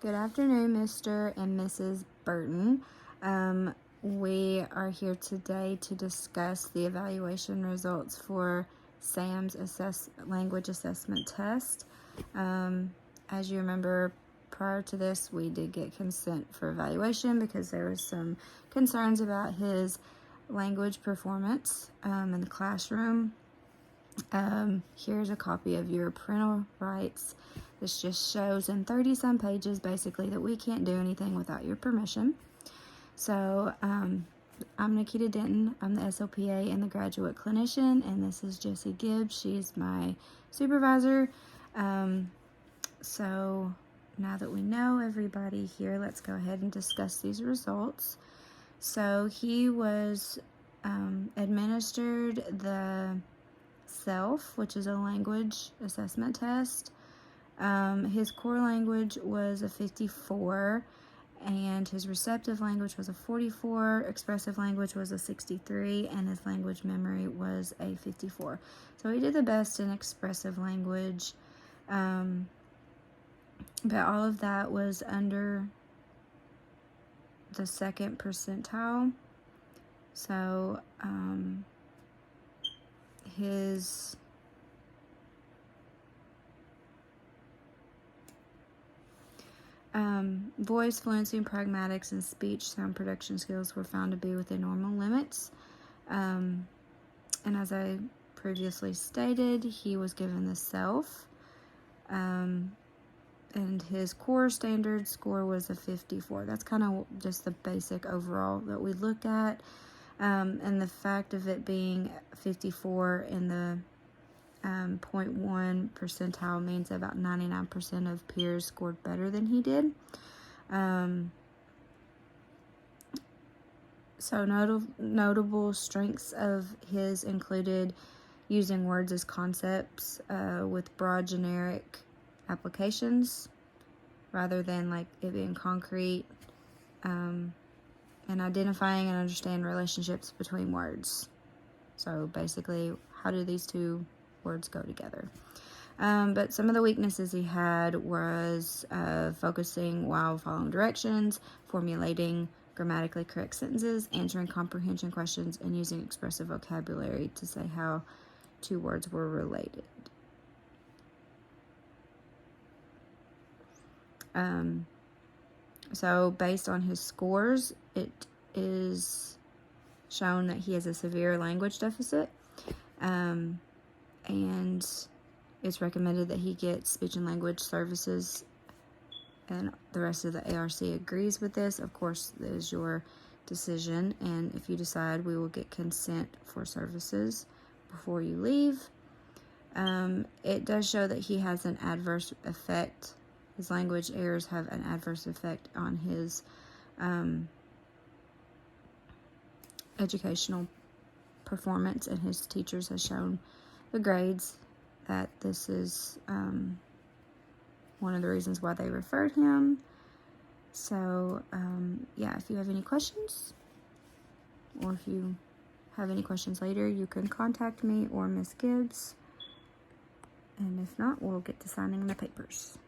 Good afternoon, Mr. and Mrs. Burton. We are here today to discuss the evaluation results for Sam's language assessment test. As you remember, prior to this, we did get consent for evaluation because there was some concerns about his language performance in the classroom. Here's a copy of your parental rights. This just shows in 30-some pages basically that we can't do anything without your permission. So I'm Nikita Denton. I'm the SLPA and the graduate clinician, and this is Jessie Gibbs. She's my supervisor. So now that we know everybody here, let's go ahead and discuss these results. So he was administered the SELF, which is a language assessment test. His core language was a 54, and his receptive language was a 44, expressive language was a 63, and his language memory was a 54. So he did the best in expressive language, but all of that was under the second percentile. So his voice fluency, pragmatics, and speech sound production skills were found to be within normal limits. And as I previously stated, he was given the SELF, and his core standard score was a 54. That's kind of just the basic overall that we look at. And the fact of it being 54 in the 0.1 percentile means about 99% of peers scored better than he did. So notable strengths of his included using words as concepts with broad generic applications rather than like it being concrete, and identifying and understanding relationships between words. So basically, how do these two words go together? But some of the weaknesses he had was focusing while following directions, formulating grammatically correct sentences, answering comprehension questions, and using expressive vocabulary to say how two words were related. So based on his scores, it is shown that he has a severe language deficit, and it's recommended that he get speech and language services, and the rest of the ARC agrees with this. Of course, it is your decision, and if you decide, we will get consent for services before you leave. It does show that he has an adverse effect. His language errors have an adverse effect on his educational performance, and his teachers have shown the grades that this is one of the reasons why they referred him. So yeah, if you have any questions, or if you have any questions later, you can contact me or Miss Gibbs, and if not, we'll get to signing the papers.